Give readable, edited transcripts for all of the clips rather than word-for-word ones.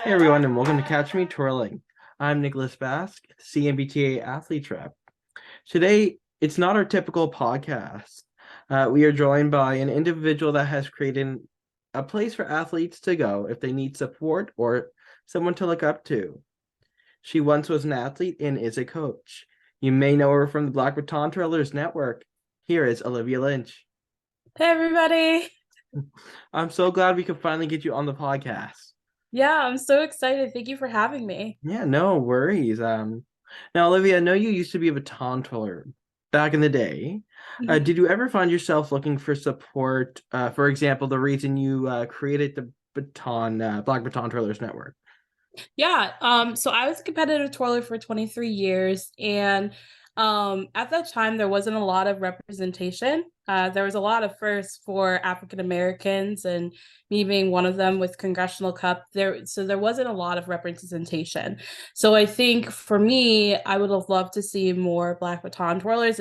Hey everyone, and welcome to Catch Me Twirling. I'm Nicholas Basque, CMBTA athlete rep. Today, it's not our typical podcast. We are joined by an individual that has created a place for athletes to go if they need support or someone to look up to. She once was an athlete and is a coach. You may know her from the Black Baton Twirlers Network. Here is Olivia Lynch. Hey everybody. I'm so glad we could finally get you on the podcast. Yeah, I'm so excited. Thank you for having me. Yeah, no worries. Now, Olivia, I know you used to be a baton twirler back in the day. Mhm. Did you ever find yourself looking for support? For example, the reason you created the Black Baton Twirlers Network. Yeah, so I was a competitive twirler for 23 years, and at that time there wasn't a lot of representation. There was a lot of firsts for African Americans, and me being one of them with Congressional Cup. So there wasn't a lot of representation. So I think for me, I would have loved to see more Black baton twirlers.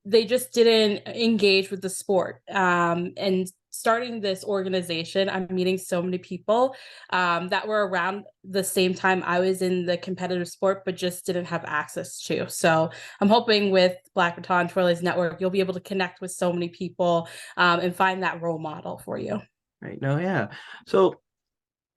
They just didn't engage with the sport. And starting this organization, I'm meeting so many people that were around the same time I was in the competitive sport, but just didn't have access to. So I'm hoping with Black Baton Twirlers Network, you'll be able to connect with so many people and find that role model for you. Right? No, yeah. So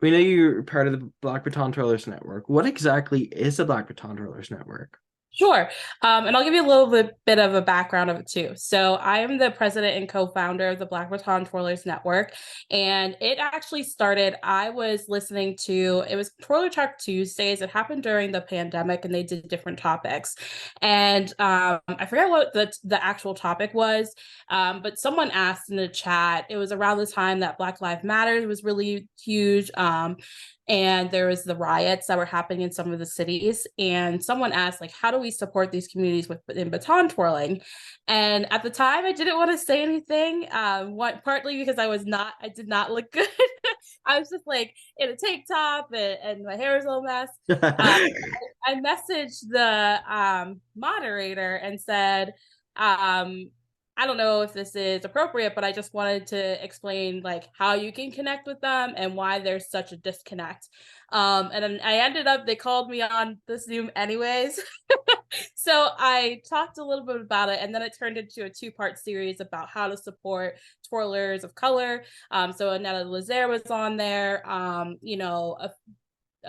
we know you're part of the Black Baton Twirlers Network. What exactly is the Black Baton Twirlers Network? Sure. And I'll give you a little bit of a background of it too. So I am the president and co-founder of the Black Baton Twirlers Network. And it actually started, I was listening to, it was Twirler Talk Tuesdays. It happened during the pandemic and they did different topics. And I forget what the actual topic was, but someone asked in the chat, it was around the time that Black Lives Matter was really huge. And there was the riots that were happening in some of the cities, and someone asked, like, how do we support these communities with in baton twirling? And at the time I didn't want to say anything, partly because I did not look good. I was just like in a tank top, and my hair was a little mess. uh, I messaged the moderator and said, I don't know if this is appropriate, but I just wanted to explain like how you can connect with them and why there's such a disconnect. And then I ended up, they called me on the Zoom anyways. So I talked a little bit about it, and then it turned into a two-part series about how to support twirlers of color. So Annetta Lazer was on there, a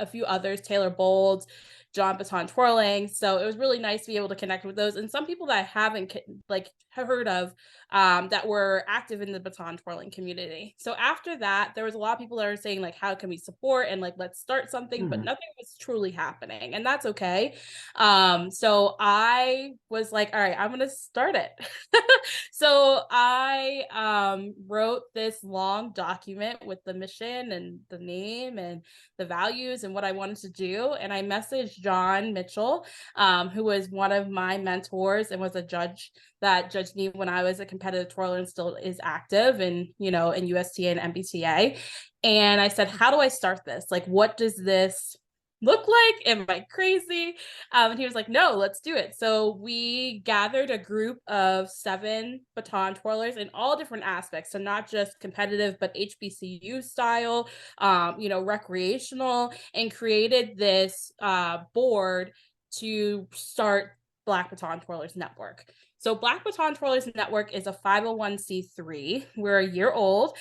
few others, Taylor Bold, John Baton Twirling. So it was really nice to be able to connect with those and some people that I haven't like have heard of that were active in the baton twirling community. So after that, there was a lot of people that are saying like, how can we support and like let's start something, but Hmm. nothing was truly happening, and that's okay. So I was like, all right, I'm gonna start it. So I wrote this long document with the mission and the name and the values and what I wanted to do. And I messaged John Mitchell, who was one of my mentors and was a judge that judged me when I was a competitive twirler and still is active and, in USTA and MBTA. And I said, how do I start this? Like, what does this look like? Am I crazy? And he was like, no, let's do it. So we gathered a group of 7 baton twirlers in all different aspects. So not just competitive, but HBCU style, recreational, and created this board to start Black Baton Twirlers Network. So Black Baton Twirlers Network is a 501c3. We're a year old,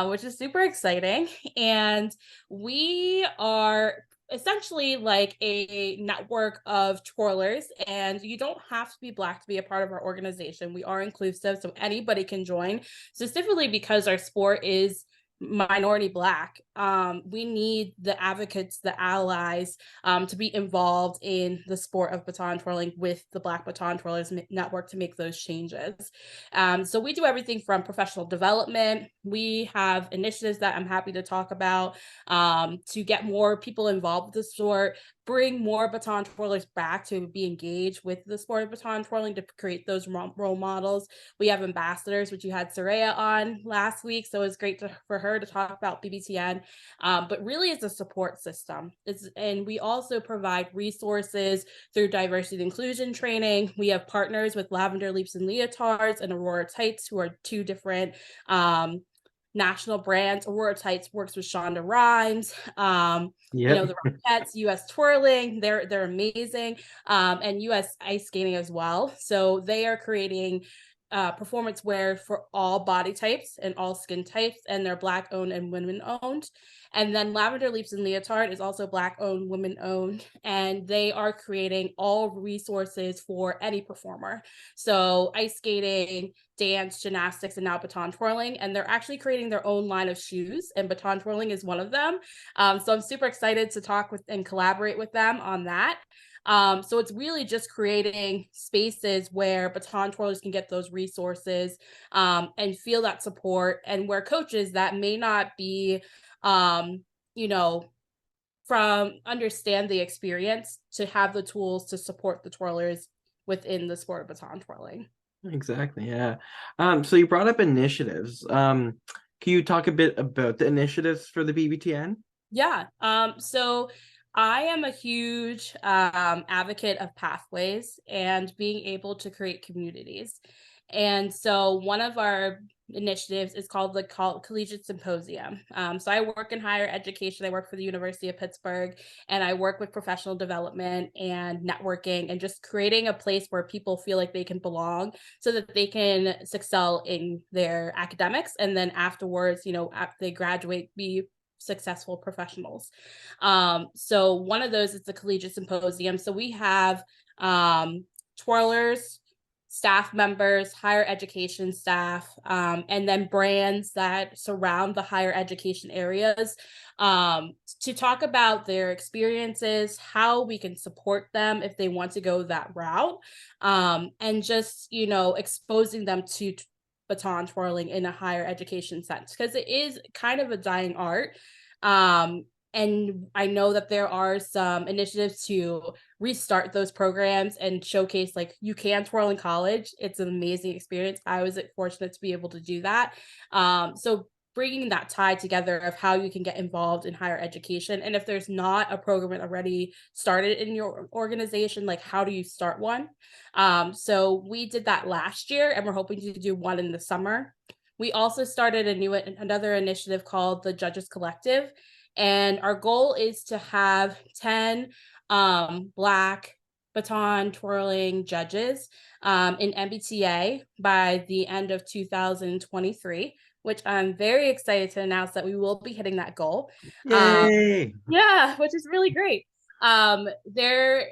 which is super exciting. And we are essentially like a network of twirlers, and you don't have to be Black to be a part of our organization. We are inclusive, so anybody can join, specifically because our sport is minority Black. We need the advocates, the allies, to be involved in the sport of baton twirling with the Black Baton Twirlers Network to make those changes. So we do everything from professional development. We have initiatives that I'm happy to talk about, to get more people involved with the sport, bring more baton twirlers back to be engaged with the sport of baton twirling, to create those role models. We have ambassadors, which you had Soraya on last week, so it was great for her to talk about BBTN. But really, it's a support system. And we also provide resources through diversity and inclusion training. We have partners with Lavender Leaps and Leotards and Aurora Tights, who are two different national brands. Aurora Tights works with Shonda Rhimes. Yep. The Rockettes, US Twirling, they're amazing, and US Ice Skating as well. So they are creating performance wear for all body types and all skin types, and they're Black owned and women owned. And then Lavender Leaps and Leotard is also Black owned, women owned, and they are creating all resources for any performer. So ice skating, dance, gymnastics, and now baton twirling. And they're actually creating their own line of shoes, and baton twirling is one of them. So I'm super excited to talk with and collaborate with them on that. So it's really just creating spaces where baton twirlers can get those resources and feel that support, and where coaches that may not be, um, you know, from understand the experience to have the tools to support the twirlers within the sport of baton twirling. Exactly. Yeah. So you brought up initiatives. Can you talk a bit about the initiatives for the BBTN? Yeah. So I am a huge advocate of pathways and being able to create communities. And so one of our initiatives is called the Collegiate Symposium. So I work in higher education. I work for the University of Pittsburgh, and I work with professional development and networking and just creating a place where people feel like they can belong so that they can excel in their academics. And then afterwards, after they graduate, be successful professionals. So one of those is the Collegiate Symposium. So we have twirlers, staff members, higher education staff, and then brands that surround the higher education areas to talk about their experiences, how we can support them if they want to go that route, and just, exposing them to baton twirling in a higher education sense, because it is kind of a dying art. And I know that there are some initiatives to restart those programs and showcase like you can twirl in college. It's an amazing experience. I was fortunate to be able to do that. So bringing that tie together of how you can get involved in higher education, and if there's not a program already started in your organization, like how do you start one? So we did that last year, and we're hoping to do one in the summer. We also started another initiative called the Judges Collective, and our goal is to have 10 Black baton twirling judges in MBTA by the end of 2023, which I'm very excited to announce that we will be hitting that goal. Yay! Yeah, which is really great. There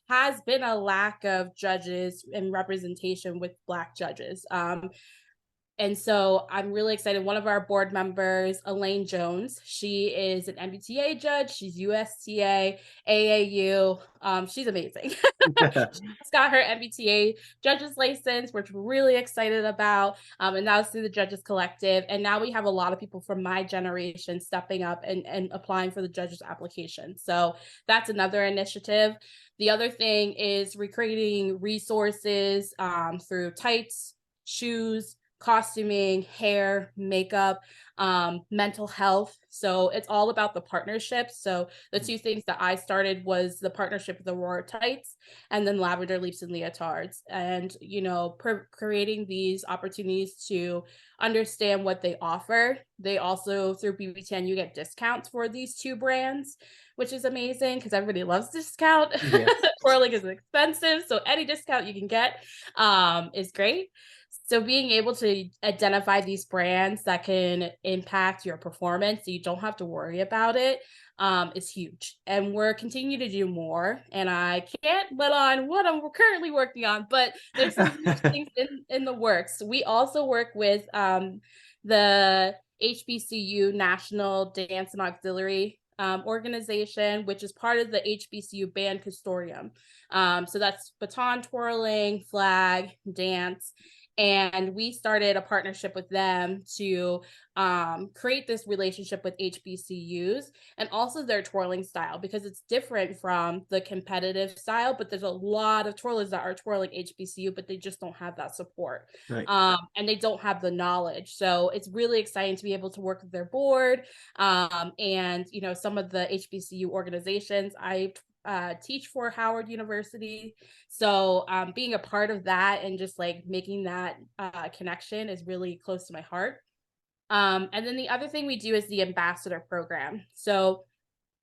has been a lack of judges and representation with Black judges. And so I'm really excited. One of our board members, Elaine Jones, she is an MBTA judge. She's USTA, AAU. She's amazing. She's got her MBTA judge's license, which we're really excited about. And that was through the Judges Collective. And now we have a lot of people from my generation stepping up and applying for the judges application. So that's another initiative. The other thing is recreating resources through tights, shoes, costuming, hair, makeup, mental health. So it's all about the partnerships. So the two things that I started was the partnership with Aurora Tights and then Lavender Leaps and Leotards. And, creating these opportunities to understand what they offer. They also, through BB10, you get discounts for these two brands, which is amazing because everybody loves discount. Yes. Twirling is expensive, so any discount you can get is great. So being able to identify these brands that can impact your performance, so you don't have to worry about it, is huge. And we're continuing to do more. And I can't let on what I'm currently working on, but there's some huge things in the works. We also work with the HBCU National Dance and Auxiliary organization, which is part of the HBCU Band Consortium. So that's baton twirling, flag, dance. And we started a partnership with them to create this relationship with HBCUs and also their twirling style, because it's different from the competitive style, but there's a lot of twirlers that are twirling HBCU, but they just don't have that support. Right. And they don't have the knowledge. So it's really exciting to be able to work with their board and, some of the HBCU organizations. I teach for Howard University. So being a part of that and just like making that connection is really close to my heart. And then the other thing we do is the ambassador program. So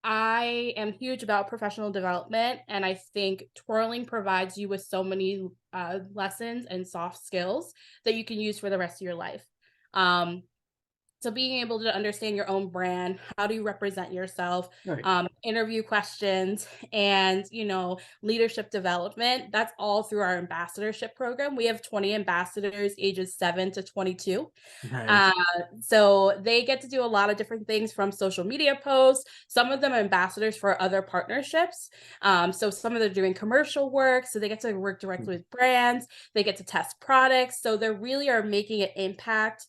I am huge about professional development, and I think twirling provides you with so many lessons and soft skills that you can use for the rest of your life. Um, so being able to understand your own brand, how do you represent yourself, Right. interview questions, and leadership development, that's all through our ambassadorship program. We have 20 ambassadors ages 7 to 22. Nice. uh, so they get to do a lot of different things, from social media posts, some of them are ambassadors for other partnerships. So some of them are doing commercial work, so they get to work directly with brands, they get to test products, so they really are making an impact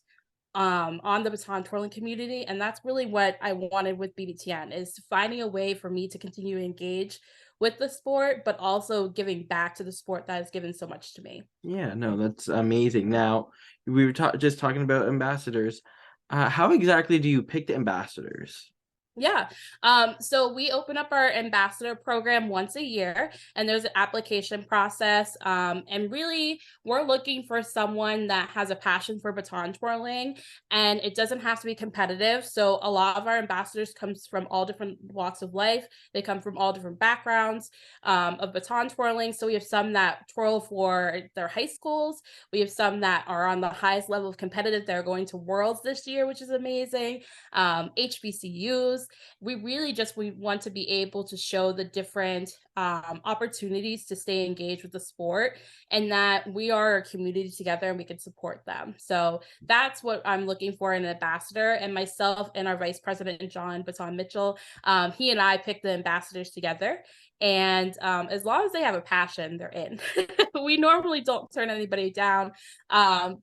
on the baton twirling community. And that's really what I wanted with BBTN, is finding a way for me to continue to engage with the sport, but also giving back to the sport that has given so much to me. Yeah, no, that's amazing. Now, we were just talking about ambassadors. How exactly do you pick the ambassadors? Yeah. So we open up our ambassador program once a year, and there's an application process. And really, we're looking for someone that has a passion for baton twirling, and it doesn't have to be competitive. So a lot of our ambassadors comes from all different walks of life. They come from all different backgrounds of baton twirling. So we have some that twirl for their high schools. We have some that are on the highest level of competitive. They're going to Worlds this year, which is amazing. HBCUs. We want to be able to show the different opportunities to stay engaged with the sport, and that we are a community together and we can support them. So that's what I'm looking for in an ambassador. And myself and our vice president, John Baton Mitchell, he and I picked the ambassadors together. And as long as they have a passion, they're in. We normally don't turn anybody down,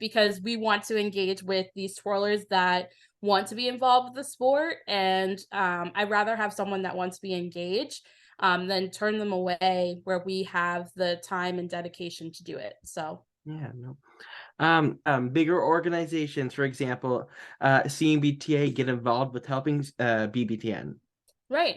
because we want to engage with these twirlers that want to be involved with the sport. And I'd rather have someone that wants to be engaged than turn them away where we have the time and dedication to do it. So Yeah, no. Bigger organizations, for example, CMBTA get involved with helping BBTN. right.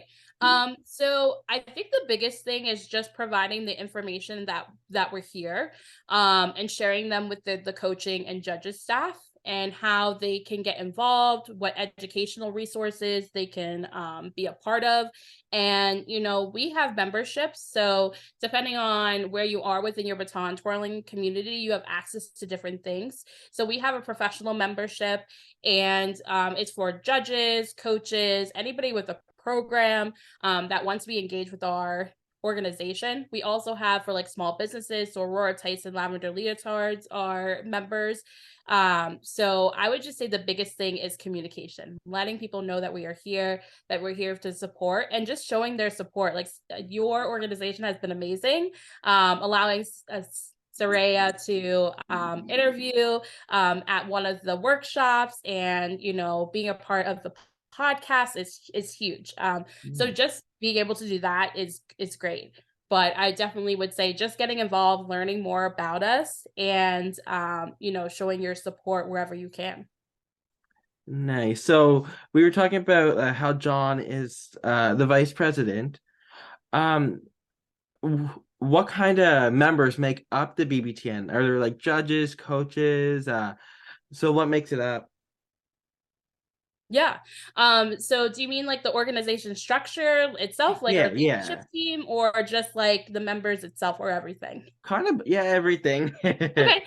So I think the biggest thing is just providing the information that we're here, and sharing them with the coaching and judges staff, and how they can get involved, what educational resources they can be a part of. And we have memberships, so depending on where you are within your baton twirling community, you have access to different things. So we have a professional membership, and it's for judges, coaches, anybody with a program that wants to be engaged with our organization. We also have for like small businesses, so Aurora Tyson Lavender Leotards are members. So I would just say the biggest thing is communication, letting people know that we are here, that we're here to support, and just showing their support. Like your organization has been amazing, allowing us Saraya to interview at one of the workshops, and being a part of the podcast is huge. So Yeah. just being able to do that is great. But I definitely would say just getting involved, learning more about us, and showing your support wherever you can. Nice. So we were talking about how John is the vice president. Um, what kind of members make up the BBTN? Are there like judges, coaches? So what makes it up? Yeah. So do you mean like the organization structure itself, like our Yeah, leadership yeah. team, or just like the members itself, or everything? Kind of, yeah, everything. Okay.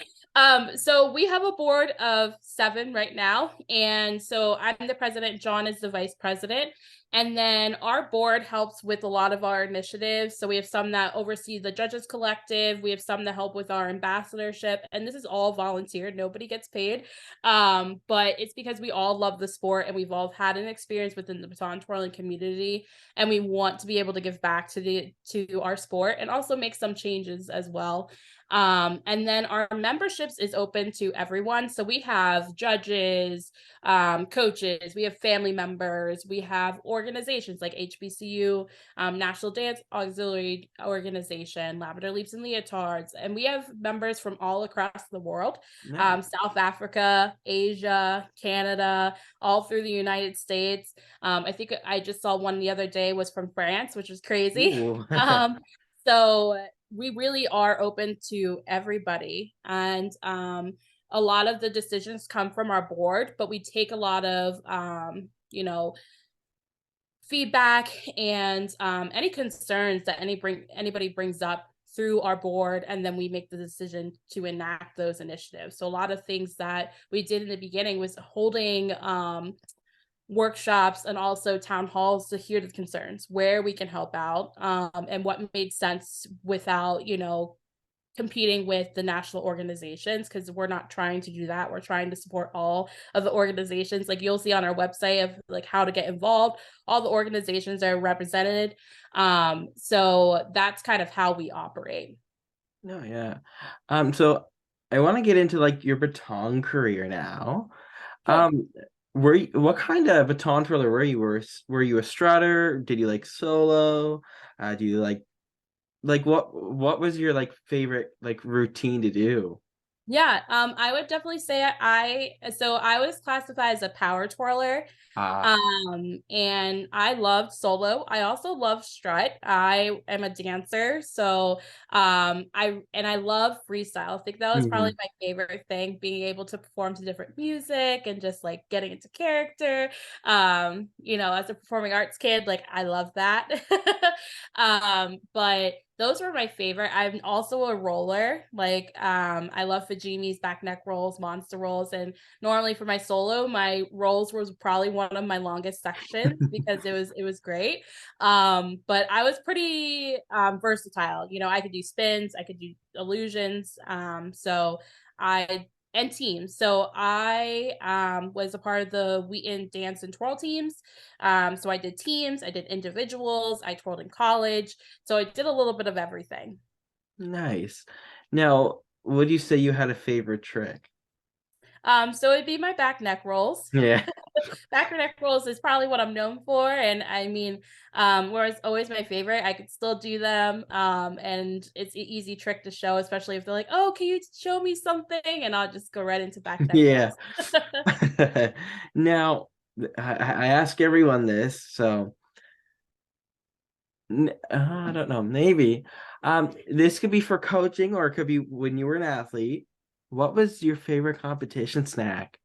So we have a board of 7 right now. And so I'm the president, John is the vice president. And then our board helps with a lot of our initiatives. So we have some that oversee the judges collective. We have some that help with our ambassadorship. And this is all volunteer. Nobody gets paid. But it's because we all love the sport, and we've all had an experience within the baton twirling community. And we want to be able to give back to our sport, and also make some changes as well. And then our memberships is open to everyone. So we have judges, coaches, we have family members, we have organizations like HBCU, National Dance Auxiliary Organization, Lavender Leaps and Leotards, and we have members from all across the world, Nice. South Africa, Asia, Canada, all through the United States. I think I just saw one the other day was from France, which was crazy. Ooh. So we really are open to everybody. And a lot of the decisions come from our board, but we take a lot of feedback and any concerns that anybody brings up through our board, and then we make the decision to enact those initiatives. So a lot of things that we did in the beginning was holding workshops and also town halls to hear the concerns, where we can help out, and what made sense without competing with the national organizations, because we're not trying to do that. We're trying to support all of the organizations. Like, you'll see on our website of like how to get involved, all the organizations are represented. So that's kind of how we operate. No, yeah. So I want to get into like your baton career now. Cool. Um, what kind of baton twirler were you? Were you a strutter? Did you like solo? Do you like what was your like favorite like routine to do? Yeah, I would definitely say I was classified as a power twirler. Ah, And I loved solo. I also love strut. I am a dancer, so I love freestyle. I think that was probably mhm. my favorite thing, being able to perform to different music and just like getting into character. As a performing arts kid, like I love that. But those were my favorite. I'm also a roller. Like, I love Fajimi's back neck rolls, monster rolls, and normally for my solo, my rolls was probably one of my longest sections because it was great. But I was pretty versatile. I could do spins, I could do illusions. So I and teams. So I was a part of the Wheaton dance and twirl teams. So I did teams, I did individuals, I twirled in college. So I did a little bit of everything. Nice. Now, would you say you had a favorite trick? So it'd be my back neck rolls. Yeah. Back neck rolls is probably what I'm known for. And I mean, whereas always my favorite, I could still do them. And it's an easy trick to show, especially if they're like, oh, can you show me something? And I'll just go right into back neck Yeah. rolls. Now, I ask everyone this, so I don't know, maybe. This could be for coaching or it could be when you were an athlete. What was your favorite competition snack?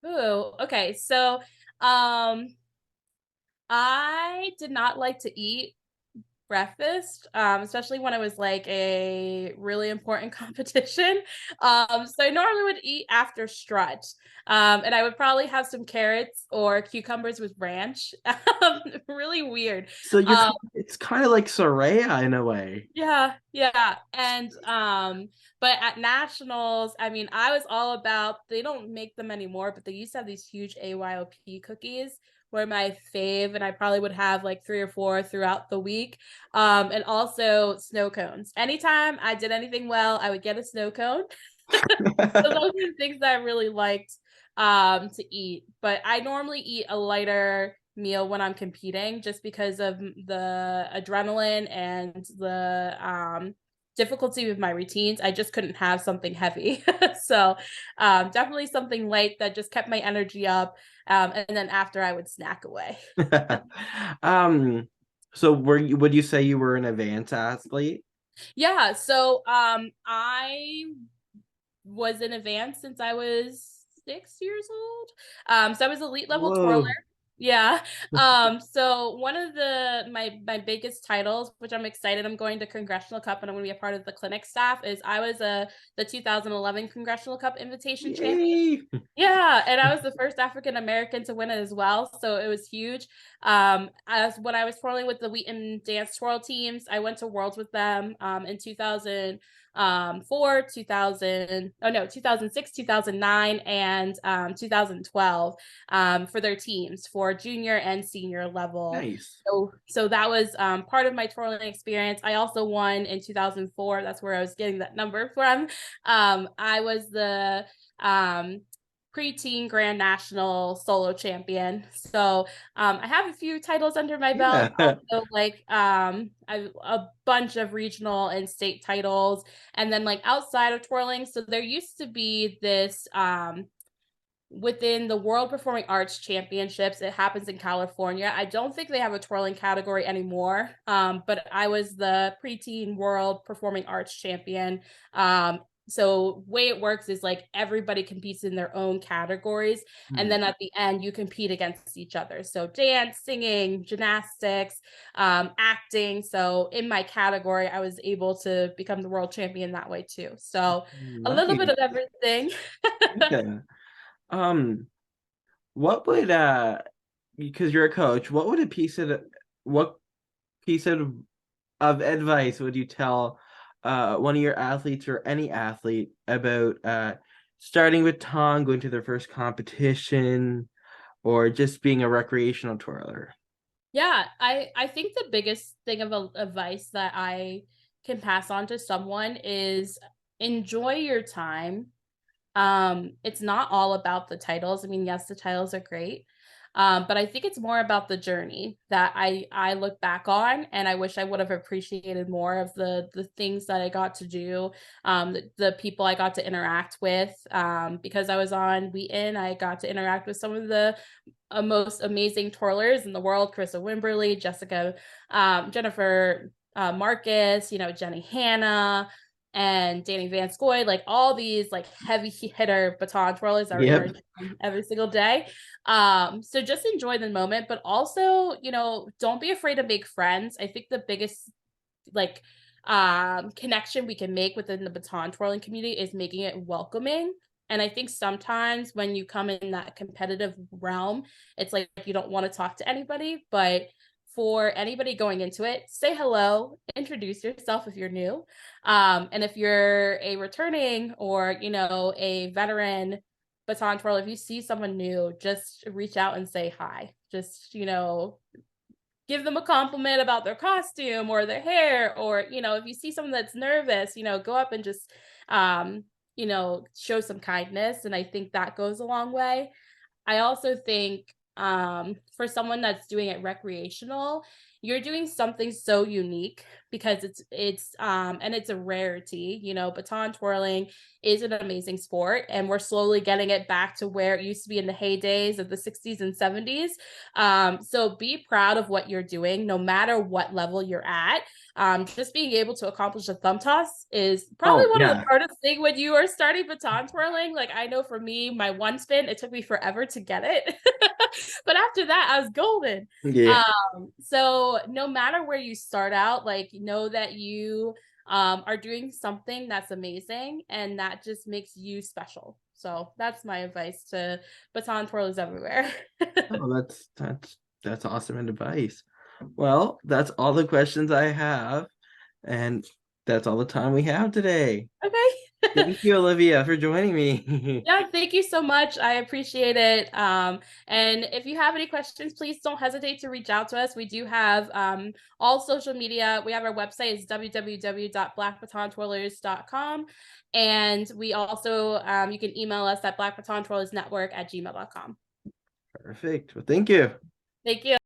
Ooh, okay. So um I did not like to eat breakfast, especially when it was like a really important competition. So I normally would eat after strut. And I would probably have some carrots or cucumbers with ranch. Really weird. So Um, it's kind of like Soraya in a way. yeah, yeah. And but at nationals, I mean, I was all about, they don't make them anymore, but they used to have these huge AYOP cookies were my fave, and I probably would have like 3 or 4 throughout the week. And also snow cones. Anytime I did anything well, I would get a snow cone. So those are the things that I really liked to eat. But I normally eat a lighter meal when I'm competing, just because of the adrenaline and the difficulty with my routines. I just couldn't have something heavy. So definitely something light that just kept my energy up. And then after, I would snack away. Um, so would you say you were an advanced athlete? Yeah, so I was in advance since I was 6 years old. So I was elite level twirler. Whoa. Yeah. So one of my biggest titles, which I'm excited, I'm going to Congressional Cup and I'm going to be a part of the clinic staff, is I was the 2011 Congressional Cup invitation champion. Yay. Yeah, and I was the first African American to win it as well, so it was huge. As when I was twirling with the Wheaton dance twirl teams, I went to Worlds with them in 2004, 2006, 2009, and 2012 for their teams for junior and senior level. Nice. So that was part of my twirling experience. I also won in 2004. That's where I was getting that number from. I was the um, preteen grand national solo champion. So I have a few titles under my belt. Yeah. Also, like a bunch of regional and state titles, and then like outside of twirling. So there used to be this within the World Performing Arts Championships. It happens in California. I don't think they have a twirling category anymore, but I was the preteen World Performing Arts Champion So way it works is like everybody competes in their own categories, and then at the end you compete against each other. So dance, singing, gymnastics, acting. So in my category, I was able to become the world champion that way too. So a little bit Nice. of everything. Okay. Um, what would because you're a coach, what piece of advice would you tell one of your athletes or any athlete about starting with baton, going to their first competition, or just being a recreational twirler? Yeah, I think the biggest thing of advice that I can pass on to someone is enjoy your time. It's not all about the titles. I mean, yes, the titles are great. But I think it's more about the journey that I look back on, and I wish I would have appreciated more of the things that I got to do, the people I got to interact with. Because I was on Wheaton, I got to interact with some of the most amazing twirlers in the world: Carissa Wimberly, Jennifer Marcus, Jenny Hanna, and Danny Van Scoy, like all these like heavy hitter baton twirlers that are Yep. every single day. So just enjoy the moment, but also, don't be afraid to make friends. I think the biggest like connection we can make within the baton twirling community is making it welcoming. And I think sometimes when you come in that competitive realm, it's like you don't want to talk to anybody, but for anybody going into it, say hello, introduce yourself if you're new. And if you're a returning or, a veteran baton twirler, if you see someone new, just reach out and say hi. Just, give them a compliment about their costume or their hair, or if you see someone that's nervous, go up and just show some kindness, and I think that goes a long way. I also think for someone that's doing it recreational, you're doing something so unique because it's a rarity. Baton twirling is an amazing sport, and we're slowly getting it back to where it used to be in the heydays of the 60s and 70s. So be proud of what you're doing, no matter what level you're at. Just being able to accomplish a thumb toss is probably Oh, one of the yeah. hardest things when you are starting baton twirling. Like, I know for me, my one spin, it took me forever to get it. But after that, I was golden. Yeah. So no matter where you start out, like, know that you are doing something that's amazing, and that just makes you special. So that's my advice to baton twirlers everywhere. Oh, that's awesome advice. Well, that's all the questions I have, and that's all the time we have today. Okay. Thank you, Olivia, for joining me. Yeah, thank you so much. I appreciate it. And if you have any questions, please don't hesitate to reach out to us. We do have all social media. We have our website is www.blackbatontwirlers.com. And we also, you can email us at blackbatontwirlersnetwork@gmail.com. Perfect. Well, thank you. Thank you.